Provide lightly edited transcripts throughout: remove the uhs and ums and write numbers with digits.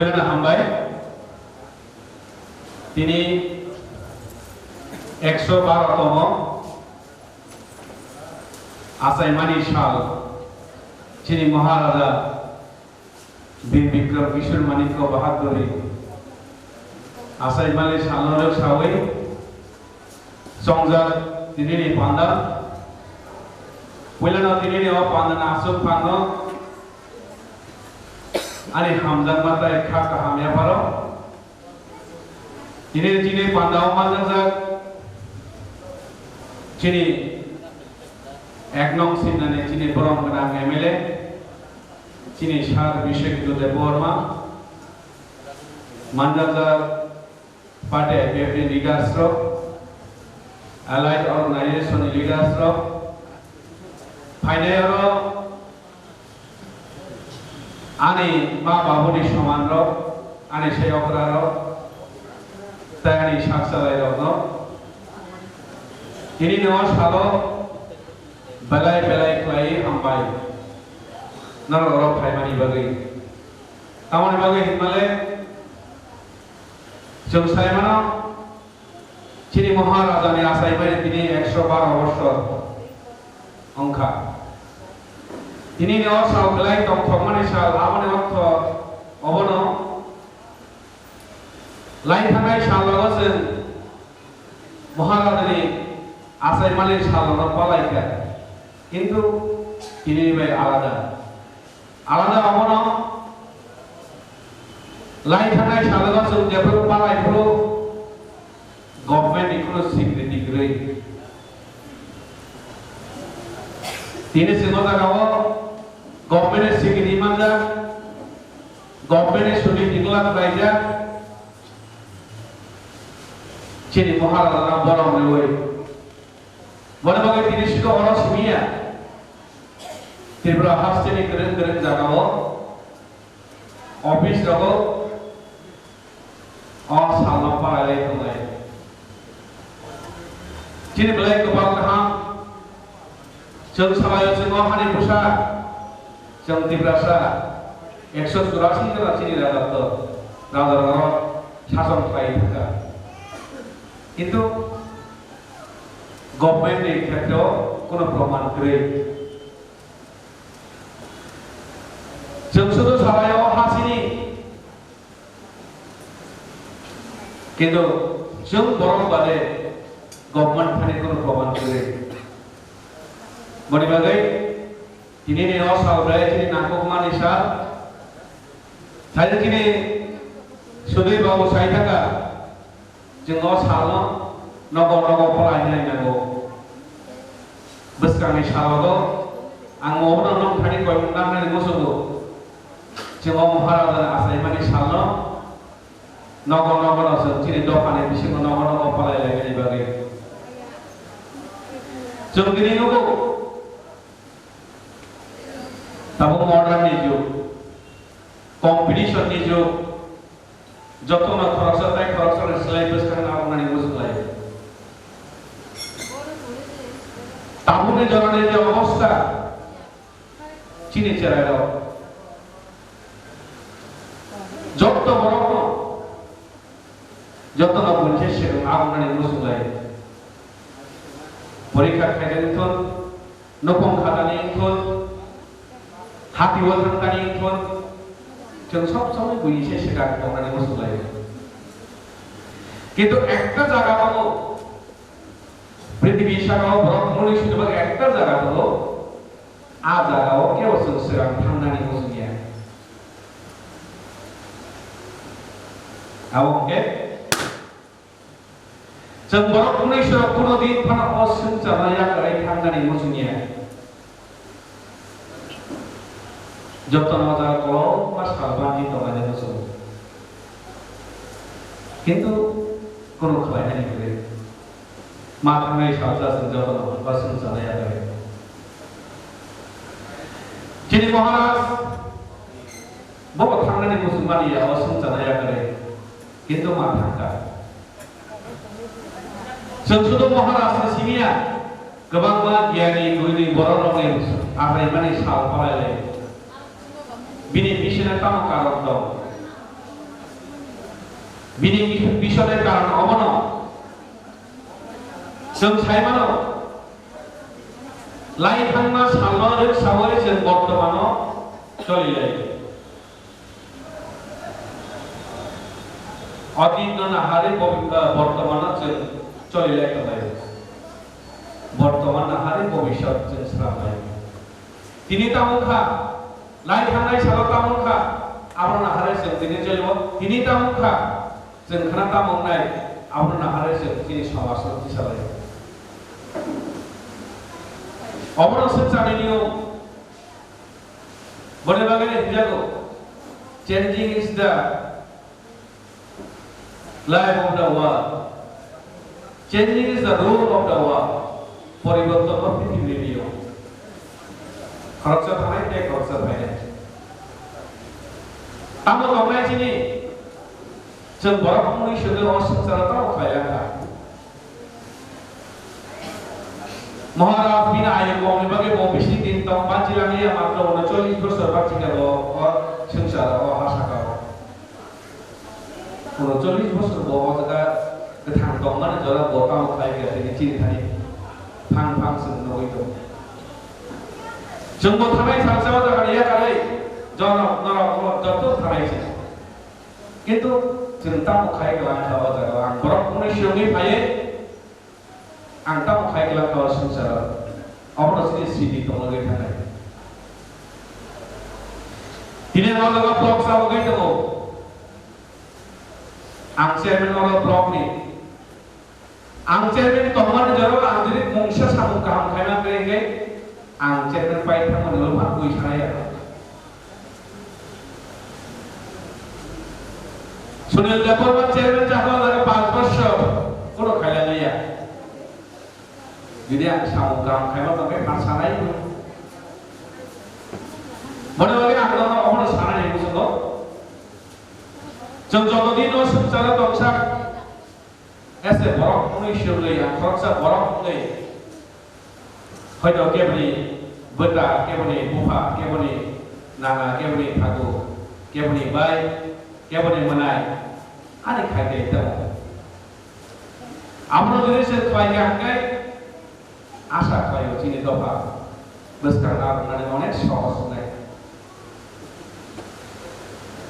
হামবাই তিনি 112তম আসাইমানি সাল যিনি মহারাজা বীর বিক্রম কিশোর মানিক্য বাহাদুরি আসাইমানি সালর সাওই সংজাত তিনি পান্দা পয়লানো তিনি পান্দা আসুক পানো ani hamzat mata ekha kahamya paro jine pandao manjak chini ek nong sinane chini borom gana MLA chini shar bishek jode borma manjak pate BFD leaders ro allied organization leaders ro finero ani ma babuni saman ro ani sei okra ro tani saksalai ro ini newa salo belai klai ambai naro ro phaimani bagi tamani bagi himale jong saimano chini maharaja ni asai bari tini 112 বছর অংখা তিনি নেওয়া সাল বেলাই তমথমানি সাল আমনে অর্থ অবন লাই থাকাই সাল লাগছেন মহারাজানি আসাইমানি সাল পালাইকা কিন্তু তিনি ভাই আলাদা অবন লাই থাকাই সাল লাগছেন যেগুলো পালাইগুলো গভর্নমেন্ট কোনো স্বীকৃতি করে তিনি সিংহতা গাও গভর্নমেন্টের স্বীকৃতি মানজা গভর্নমেন্টের ছুটি নিকলা রাইজা চিনি মহারাজা বড় হই বড় বাগে 30 কা বড় সিমিয়া ত্রিপুরা হাসতেনি করেন জাগাও অফিস রগো অসালনা পালাই তোলাই চিনি বলাই কপাল কাহাম जों सालायो जों हानि पुसा जों तिब्रासा 184 जना चिनि राजातो राजा शासन खाइ थाका किन्तु गभर्नमेन्ट नि क्षेत्रआव कोनो प्रमाण गैयै जों सुदु सालायो हासिनि किन्तु जों बरं बादे गभर्नमेन्ट खानि कोनो प्रमाण गैयै Monibagai ini nih osal beraya ini nakuk manisa saya kini sudah bawa saya taka jengos halno nogo pelajari nago beskami salado angmo nong tadi kau undang nani musuh jengo muharada asai mani salno nogo nasi cini dokane bisi nogo pelajari ini bagai jeng kini nugo तब modern नि जो competition नि जो जतो न खरकसर syllabus का नाम नानी मुसलाई ताबुने जरने जो अवस्था चिने चरायो जतो बरको जतो न बुझे से नाम नानी मुसलाई परीक्षा खाइदेन थन नपम खादानि थन हाथी वजन tadi pun जों सब समय बुझे सेगा मावनानै मोसलाय কিন্তু একটা জায়গা হলো পৃথিবী সাগর ব্রহ্মণি সুযোগ একটা জায়গা হলো আ জায়গাও কেউ সেগা থামনানি মোসলিয়া আওকে जों ব্রহ্মণি সুযোগ কোনদিন ফানা অসুন চালায়া করে থামনানি মোসলিয়া যতন মজার কল বা সালবানি তলানে বসো কিন্তু কোন খায়নি করে মাথায় সাজা যতন বাসন চালায়া করে যিনি মহারাজ বড় থামনানি মুসলমানি বাসন চালায়া করে কিন্তু মাথাটা সংসদ মহারাজ সিমিয়া गोबां गियानि गुनि बर' रावनि आफायमानि साल फरायलाय बिनि बिसिना ताम कारन दं बिनि बिसने कारण अमन जों साइमानो लाई थांना सालमानो सावै जों बर्तमानो चलिलाय अतीत नाहारे बर्तमानो जों चलिलाय तलाय बर्तमान नाहारे भविष्यत जों स्रांलाय दिनै तामुखा लाई थांनाय सालाव तामुखा आब्र नाहारे जों दिनै चलिबो दिनै तामुखा जों खाना तामुनाय आब्र नाहारे जों दिनै समाज दिसालाय अमर संसारनियो बने बागै जागो changing is the life of the world changing is the rule of the world परिवर्तन पृथ्वी नियो खर्च थानाय ते खर्च थानाय तामो गमाय जिनि जों बरफनि सोदो संसारताव खाया महाराज बिना आयो गमनि बागै बबिसि दिन तम पाजिलांनि मात्र 39 बोसोर बाथिगाव संसाराव हासागाव 39 बोसोर बवाजगा गोथां दंमाने जरा बताव खायगा दिनै चिन्तानि फां फां जों नगैदो जोंबो थानाय सानसेआव जागानिया कारै जनक नरक जतो थानाय छै किन्तु जों तामो खायगा लांखाव जागा आं बरफनि सिङै फाये आं तामो खायगा लांखाव संसार अबरसनि सिदि दंगै थानाय दिनै नलगा ब्लक सावगै दङ आं चेयरमेन नल ब्लकनि आं चेयरमेन तमान जरो आं दिनै मंगसा सामु काम खायना गैगै आं चेयरमेन पाइ थांमोन मा गय साया सुनील देवबर्मा चेयरमेन जागो आरो 5 बोसोर कोनो खायला गैया jadi ang samu kam khaima to kai sanai mone bage ang no omo sanai ni buso jong joto din no sumsara tongsa ese borok uni shurlei ang khorsa borok nei hoito kebani beta kebani buha kebani naga kebani thago kebani bai kebani manai ani khaite tamo amro jodi se khwai ga kai आशा खायो चिनि दफा बसखाना बुंनानै अनेक सहज नाय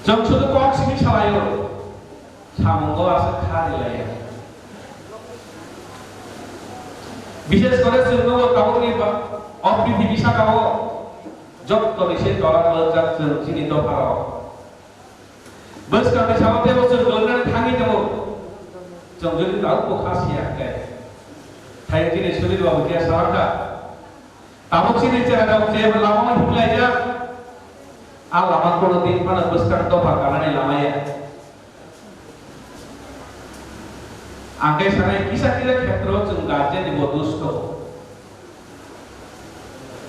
जों शुद्ध कक्सिनि सालायो सामंगो आसे खारिलाया বিশেষ করে जोंनो गावनि अप्रिति बिसागाव जत्तनि से दला लज्जा जों चिनि दफाराव बसखाना सावते बसर गोलनानै थाङि दङ जों जुदि दाउखौ खासियाखै Thay ini sulit bawa dia saraka. Tamu sini cara dalam saya berlama belajar. Alamat kono tin mana besar topa karena ni lama ya. Angkai sana kisah kita ketro cenggaje di bodus to.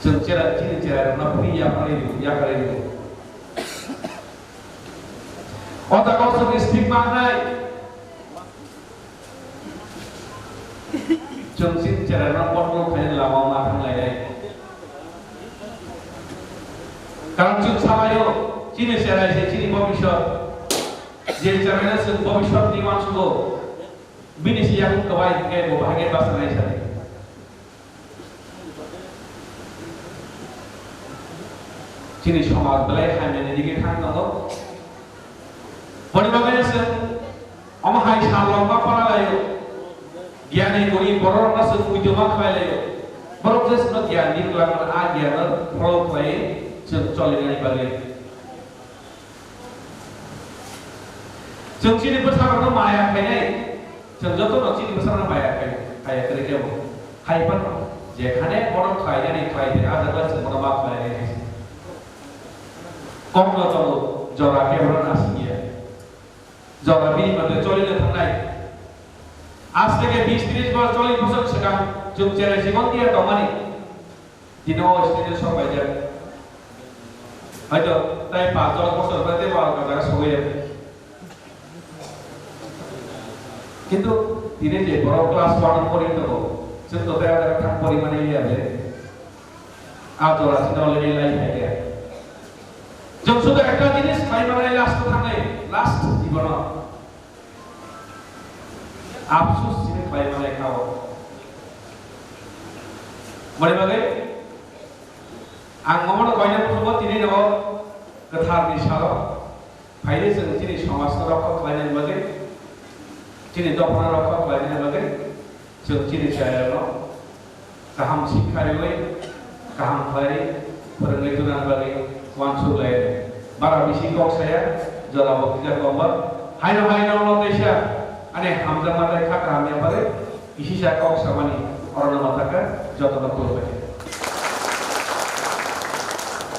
Cengcara cini cara na priya kali ini. Otak kau sendiri stigma nai. जों सिन चेराना पटल खायन लामा मा थांलाय कारण जों सालायो चिनि सेरायसे चिनि भबिष्यत जे चेराना जों भबिष्यत नि मानसुखौ बिनि सियाखौ कबाय के बाहागे बासनाय सारे चिनि समाज बलाय हायमेनि दिगे थांनांगौ बनिबागै जों अमहाय सालंबा पालायो ज्ञानी गुणी बरोबर ना सब कुछ जमा खाए बरोबर जैसे ना ज्ञानी लगन आ ज्ञान फल खाए चले नहीं बाले चंचीनी बसार ना माया खाए चंजतो ना चीनी बसार ना माया खाए करे क्या वो खाए पर जे खाने बरोबर खाए नहीं खाए थे आज अगर से बरोबर बात खाए नहीं कौन ना तो जरा के बरोबर नासी है जरा भी मतलब चले नहीं थकना आज থেকে 20-30 বছর 40 বছর সেখান যোগ চেরে জীবন দিয়ে দমানি দিনও স্টেজে সবাই যায় হয়তো তাই 5-10 বছর হতে পারো কথা সবাই কিন্তু দিনে যে বড় ক্লাস 1 পর্যন্ত যোগ তো তার থাক পরিমাণে যাবে আর তো আছে অলরেডি লাইফ হয়ে যোগ শুধু একটা জিনিস খাই মানে লাস্ট থাকে লাস্ট জীবন afsus sini klay mana kau mana bagai ang ngomong kau ini pun buat ini no kethar di salo faide sini samas rokok klay bagai sini dokter rokok klay bagai sini saya no kaham sikhari lagi kaham klay perengituran bagai wansu lay bara bisi kok saya jala waktu dia kombat haino Allah Indonesia aneh hamzah mata kata kami apa deh isi saya kok sama nih orang nama taka jatuh betul